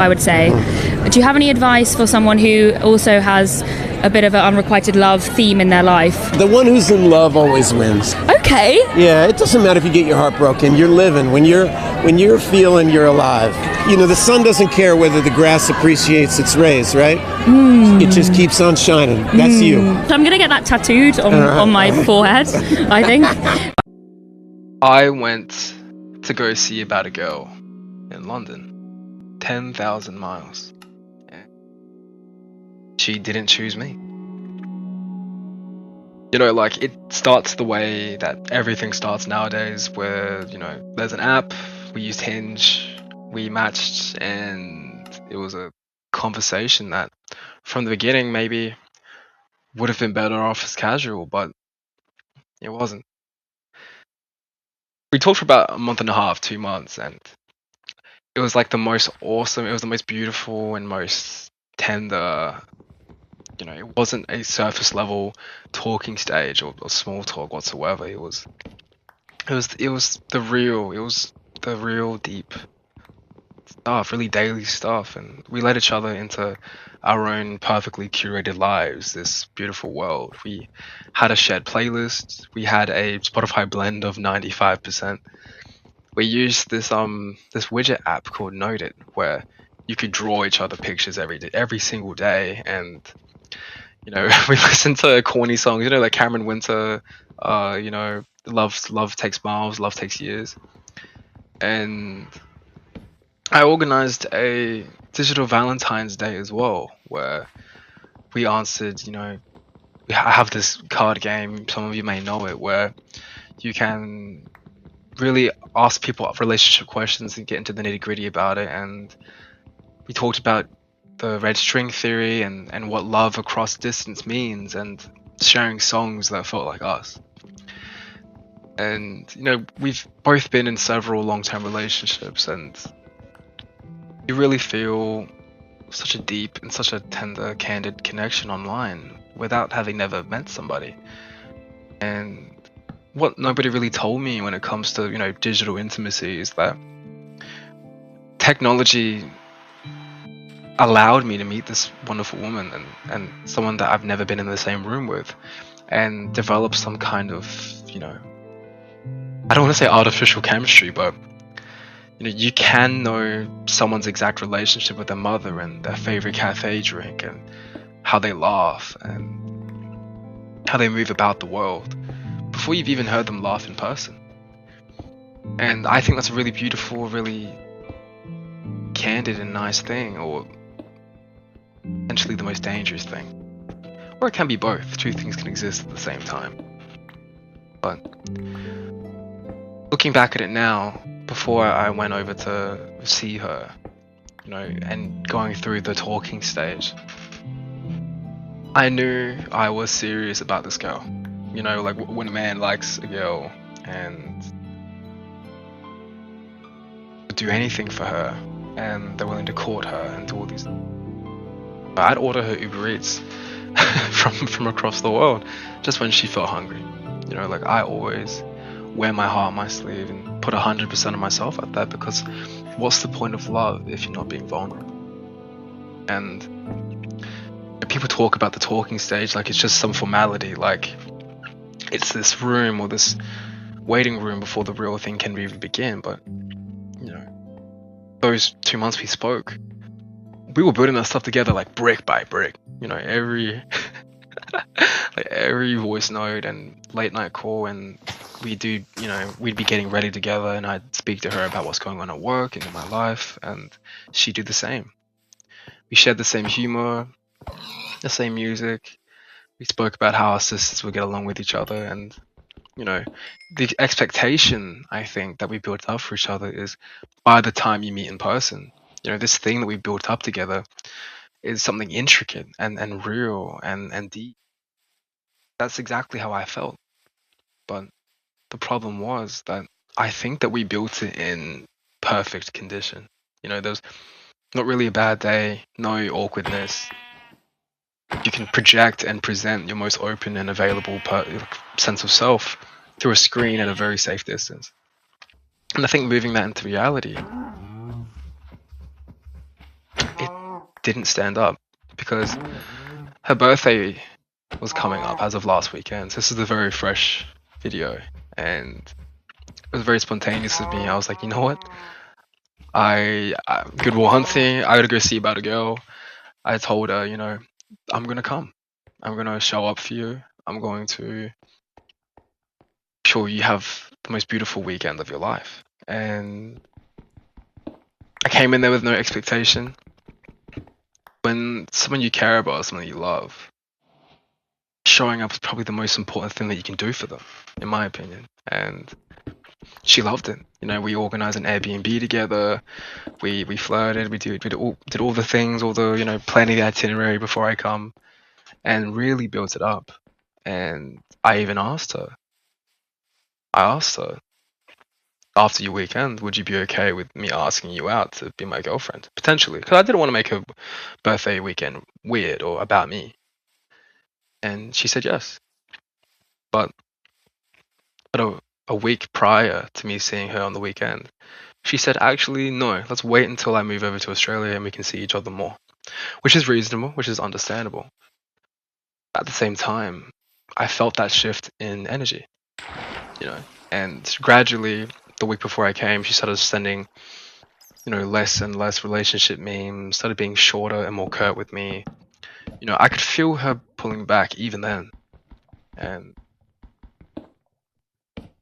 I would say. Do you have any advice for someone who also has a bit of an unrequited love theme in their life? The one who's in love always wins. Okay. Yeah, it doesn't matter if you get your heart broken. You're living. When you're feeling, you're alive. You know, the sun doesn't care whether the grass appreciates its rays, right? It just keeps on shining. That's you. So I'm going to get that tattooed on my forehead, I think. I went to go see about a girl in London. 10,000 miles. She didn't choose me. You know, like, it starts the way that everything starts nowadays, where, you know, there's an app, we used Hinge, we matched, and it was a conversation that from the beginning maybe would have been better off as casual, but it wasn't. We talked for about a month and a half, 2 months, and it was like the most awesome, it was the most beautiful and most tender. You know, it wasn't a surface level talking stage or small talk whatsoever. It was the real deep stuff, really daily stuff, and we let each other into our own perfectly curated lives, this beautiful world. We had a shared playlist, we had a Spotify blend of 95%. We used this widget app called Note It, where you could draw each other pictures every single day, and you know, we listened to corny songs, you know, like Cameron Winter, you know, love takes miles, love takes years. And I organized a digital Valentine's Day as well, where we answered, you know, I have this card game, some of you may know it, where you can really ask people relationship questions and get into the nitty gritty about it. And we talked about the red string theory and what love across distance means, and sharing songs that felt like us. And, you know, we've both been in several long-term relationships, and you really feel such a deep and such a tender, candid connection online without having never met somebody. And what nobody really told me when it comes to, you know, digital intimacy is that technology allowed me to meet this wonderful woman and someone that I've never been in the same room with, and develop some kind of, you know, I don't want to say artificial chemistry, but you know, you can know someone's exact relationship with their mother and their favorite cafe drink and how they laugh and how they move about the world before you've even heard them laugh in person. And I think that's a really beautiful, really candid and nice thing, or potentially the most dangerous thing. Or it can be both. Two things can exist at the same time. But looking back at it now, before I went over to see her, you know, and going through the talking stage, I knew I was serious about this girl. You know, like when a man likes a girl and do anything for her, and they're willing to court her and do all these things. I'd order her Uber Eats from across the world just when she felt hungry. You know, like I always wear my heart on my sleeve and put 100% of myself out there, because what's the point of love if you're not being vulnerable? And people talk about the talking stage like it's just some formality, like it's this room or this waiting room before the real thing can even begin. But you know, those 2 months we spoke, we were building that stuff together like brick by brick. You know, every like every voice note and late night call, and we'd be getting ready together, and I'd speak to her about what's going on at work and in my life, and she'd do the same. We shared the same humor, the same music. We spoke about how our sisters would get along with each other, and you know, the expectation I think that we built up for each other is by the time you meet in person, you know, this thing that we built up together is something intricate and real and deep. That's exactly how I felt. But the problem was that I think that we built it in perfect condition. You know, there's not really a bad day, no awkwardness. You can project and present your most open and available sense of self through a screen at a very safe distance. And I think moving that into reality didn't stand up because her birthday was coming up as of last weekend. So this is a very fresh video, and it was very spontaneous of me. I was like, you know what? I good will hunting. I gotta go see about a girl. I told her, I'm gonna come. I'm gonna show up for you. I'm going to sure you have the most beautiful weekend of your life. And I came in there with no expectation. When someone you care about, someone you love, showing up is probably the most important thing that you can do for them, in my opinion. And she loved it. We organized an Airbnb together. We flirted. We did all the things, all the planning the itinerary before I come, and really built it up. And I even asked her. I asked her, after your weekend, would you be okay with me asking you out to be my girlfriend? Potentially. Because I didn't want to make her birthday weekend weird or about me. And she said yes. But a week prior to me seeing her on the weekend, she said, actually, no, let's wait until I move over to Australia and we can see each other more. Which is reasonable, which is understandable. At the same time, I felt that shift in energy, and gradually, the week before I came, she started sending less and less relationship memes, started being shorter and more curt with me. I could feel her pulling back even then. And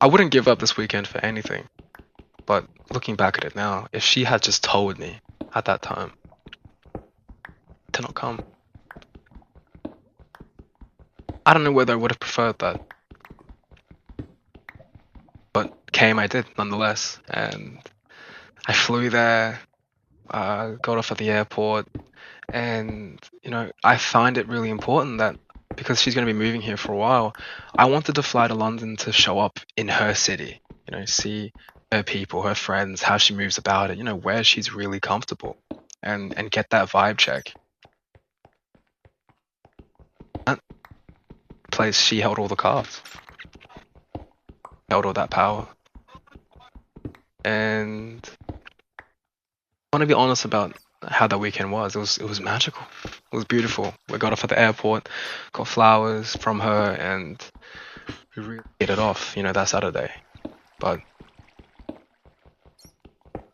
I wouldn't give up this weekend for anything. But looking back at it now, if she had just told me at that time to not come, I don't know whether I would have preferred that. But came I did nonetheless. And I flew there, got off at the airport, and I find it really important that because she's going to be moving here for a while, I wanted to fly to London to show up in her city, see her people, her friends, how she moves about it, where she's really comfortable, and get that vibe check. That place, she held all the cards, held all that power, and I want to be honest about how that weekend was. It was magical. It was beautiful. We got off at the airport, got flowers from her, and we really hit it off, that Saturday. But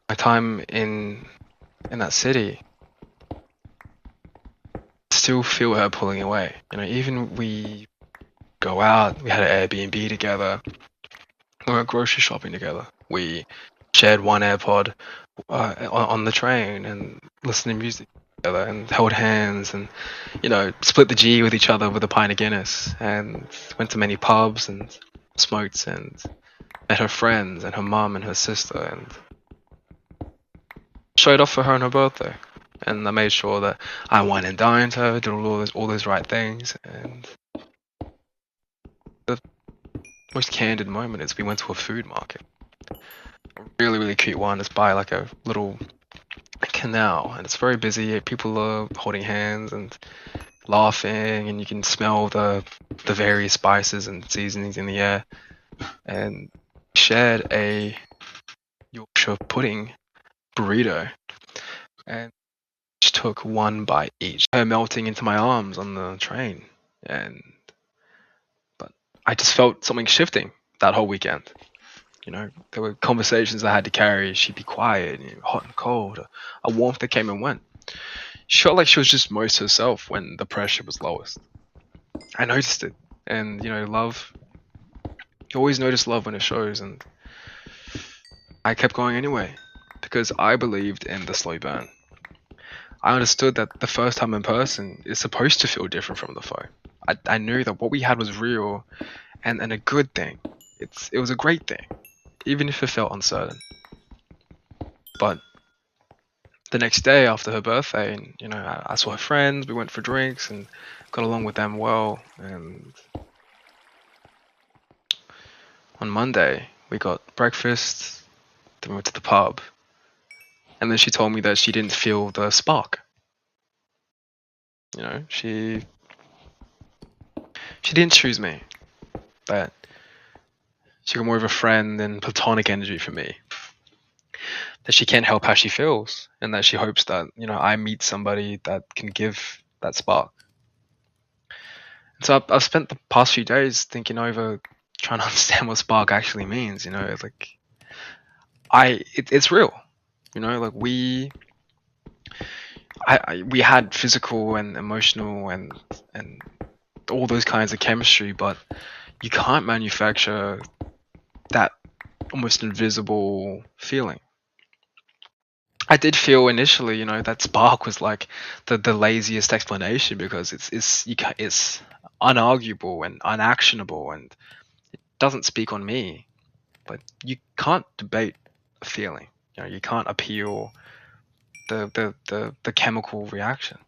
my time in that city, I still feel her pulling away. Even we go out, we had an Airbnb together, we went grocery shopping together. We shared one AirPod on the train and listened to music together and held hands and split the G with each other with a pint of Guinness and went to many pubs and smoked and met her friends and her mum and her sister and showed off for her on her birthday. And I made sure that I wine and dined her, did all those right things. And the most candid moment is we went to a food market, a really, really cute one. It's by like a little canal, and it's very busy. People are holding hands and laughing, and you can smell the various spices and seasonings in the air. And shared a Yorkshire pudding burrito, and just took one bite each. Her melting into my arms on the train, but I just felt something shifting that whole weekend. There were conversations I had to carry. She'd be quiet, hot and cold, a warmth that came and went. She felt like she was just most herself when the pressure was lowest. I noticed it, and love. You always notice love when it shows, and I kept going anyway because I believed in the slow burn. I understood that the first time in person is supposed to feel different from the phone. I knew that what we had was real and a good thing. It was a great thing, even if it felt uncertain. But the next day after her birthday, and I saw her friends, we went for drinks and got along with them well. And on Monday, we got breakfast, then we went to the pub, and then she told me that she didn't feel the spark. She didn't choose me, but she got more of a friend and platonic energy for me. that she can't help how she feels, and that she hopes that, you know, I meet somebody that can give that spark. And so I've spent the past few days thinking over, trying to understand what spark actually means. You know, like it's real. You know, like we had physical and emotional and all those kinds of chemistry, but you can't manufacture that almost invisible feeling. I did feel initially, you know, that spark was like the laziest explanation, because it's unarguable and unactionable and doesn't speak on me. But you can't debate a feeling. You know, you can't appeal the chemical reaction.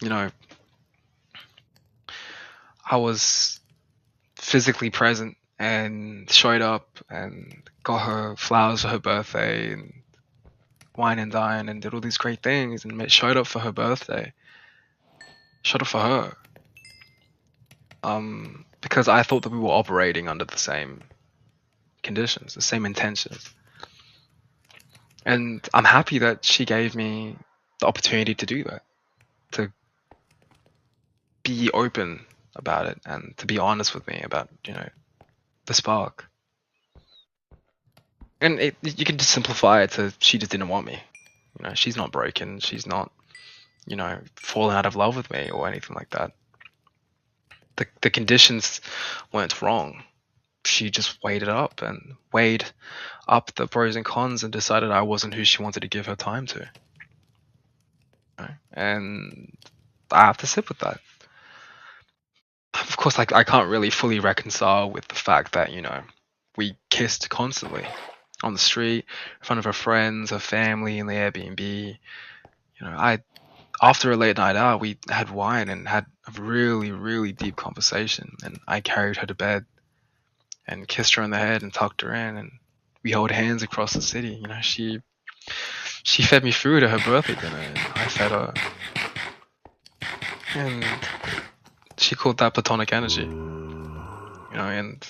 You know, I was physically present and showed up and got her flowers for her birthday and wine and dine and did all these great things and showed up for her birthday. Showed up for her. Because I thought that we were operating under the same conditions, the same intentions. And I'm happy that she gave me the opportunity to do that, to be open about it and to be honest with me about, you know, the spark. And you can just simplify it to, she just didn't want me. You know, she's not broken. She's not, you know, fallen out of love with me or anything like that. The conditions weren't wrong. She just weighed up the pros and cons and decided I wasn't who she wanted to give her time to. Right? And I have to sit with that. Of course, like, I can't really fully reconcile with the fact that, you know, we kissed constantly on the street, in front of her friends, her family, in the Airbnb. You know, after a late night out, we had wine and had a really, really deep conversation. And I carried her to bed and kissed her on the head and tucked her in, and we held hands across the city. You know, she fed me food at her birthday dinner, and I fed her. And she called that platonic energy. You know, and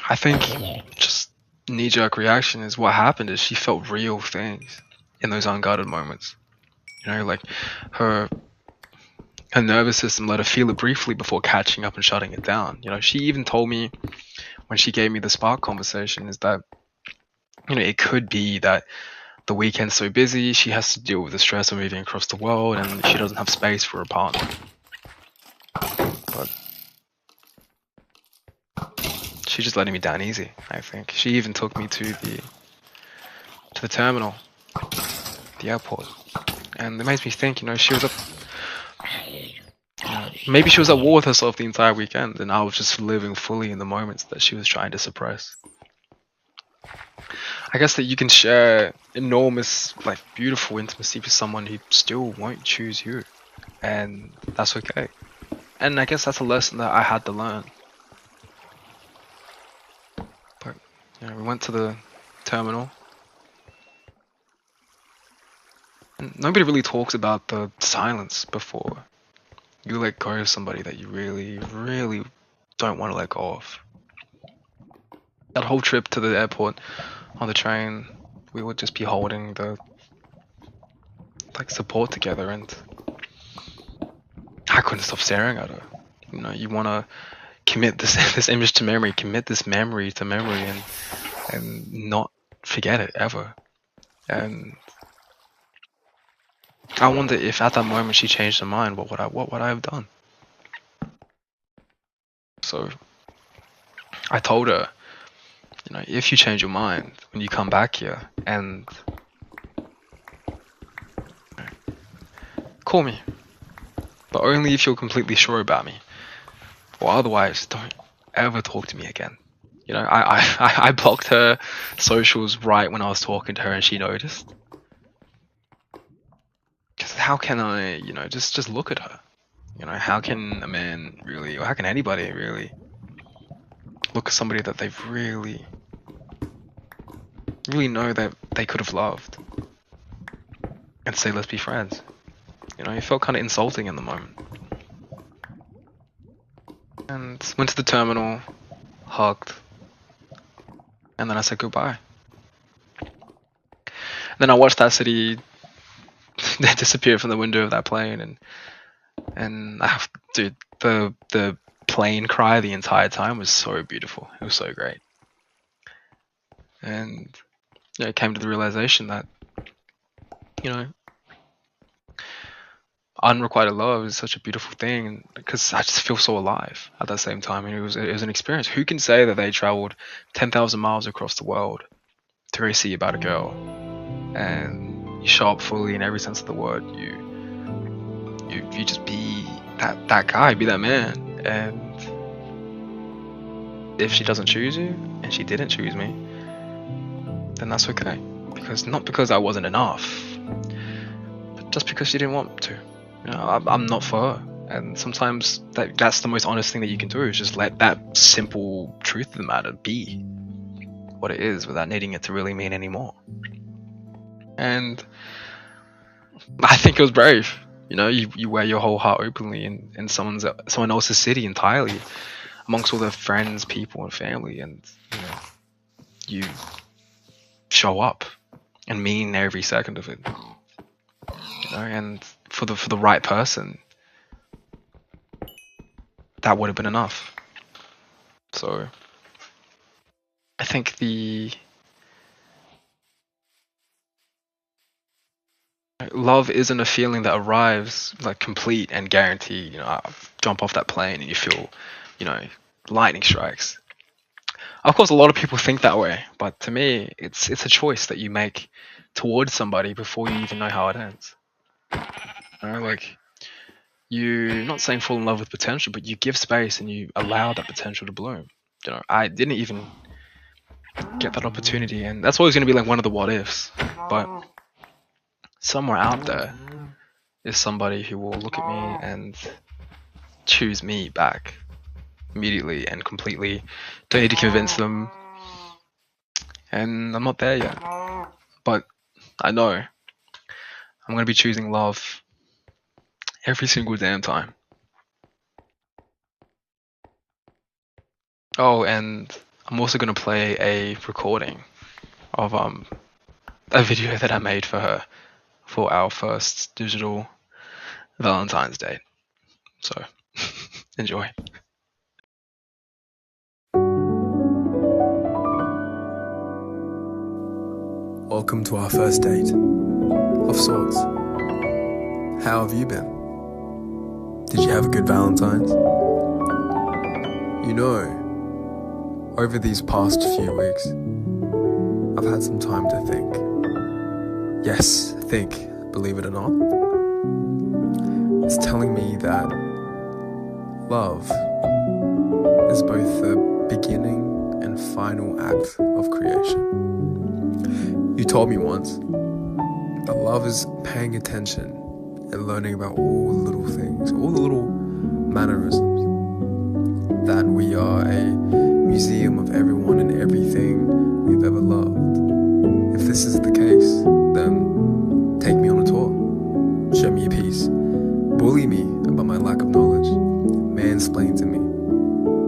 I think just knee-jerk reaction is what happened is she felt real things in those unguarded moments. You know, like her nervous system let her feel it briefly before catching up and shutting it down. You know, she even told me when she gave me the spark conversation is that, you know, it could be that the weekend's so busy, she has to deal with the stress of moving across the world and she doesn't have space for a partner. But she's just letting me down easy, I think. She even took me to the terminal, the airport. And it makes me think, you know, she was maybe she was at war with herself the entire weekend, and I was just living fully in the moments that she was trying to suppress. I guess that you can share enormous, like, beautiful intimacy with someone who still won't choose you, and that's okay. And I guess that's a lesson that I had to learn. But, you know, we went to the terminal, and nobody really talks about the silence before you let go of somebody that you really, really don't want to let go of. That whole trip to the airport on the train, we would just be holding the, like, support together, and I couldn't stop staring at her. You know, you want to commit this image to memory, commit this memory to memory, and not forget it ever. And I wonder if at that moment she changed her mind, what would I have done? So I told her, you know, if you change your mind when you come back here, and call me, but only if you're completely sure about me, or otherwise don't ever talk to me again. You know, I blocked her socials right when I was talking to her, and she noticed. Because how can I, you know, just look at her? You know, how can a man really, or how can anybody really look at somebody that they've really know that they could have loved and say, let's be friends? You know, it felt kind of insulting in the moment. And went to the terminal, hugged, And then I said goodbye. Then I watched that city disappear from the window of that plane, and dude, the plane cry the entire time was so beautiful. It was so great. And yeah, I came to the realization that, you know, unrequited love is such a beautiful thing, because I just feel so alive at that same time. And it was an experience. Who can say that they traveled 10,000 miles across the world to go see about a girl, and you show up fully in every sense of the word. You just be that guy, be that man. And if she doesn't choose you, and she didn't choose me, then that's okay. Not because I wasn't enough, but just because she didn't want to. You know, I'm not for her. And sometimes that's the most honest thing that you can do, is just let that simple truth of the matter be what it is, without needing it to really mean any more. And I think it was brave. You know, you wear your whole heart openly in someone else's city entirely, amongst all their friends, people, and family, and you show up and mean every second of it. You know, and for the right person, that would have been enough. So I think love isn't a feeling that arrives like complete and guaranteed. You know, jump off that plane and you feel, lightning strikes. Of course, a lot of people think that way, but to me, it's a choice that you make towards somebody before you even know how it ends. You know, like, you're not saying fall in love with potential, but you give space and you allow that potential to bloom. You know, I didn't even get that opportunity, and that's always going to be like one of the what ifs. But somewhere out there is somebody who will look at me and choose me back immediately and completely. Don't need to convince them, and I'm not there yet, but I know I'm going to be choosing love every single damn time. Oh, and I'm also going to play a recording of a video that I made for her for our first digital Valentine's date. So enjoy. Welcome to our first date, of sorts. How have you been? Did you have a good Valentine's? You know, over these past few weeks, I've had some time to think. Yes, think, believe it or not. It's telling me that love is both the beginning and final act of creation. You told me once that love is paying attention and learning about all the little things, all the little mannerisms. That we are a museum of everyone and everything we've ever loved. If this is the case, then take me on a tour. Show me a piece. Bully me about my lack of knowledge. Mansplain to me.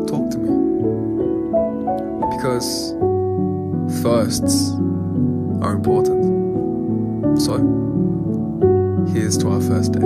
Talk to me. Because firsts are important. So, here's to our first date.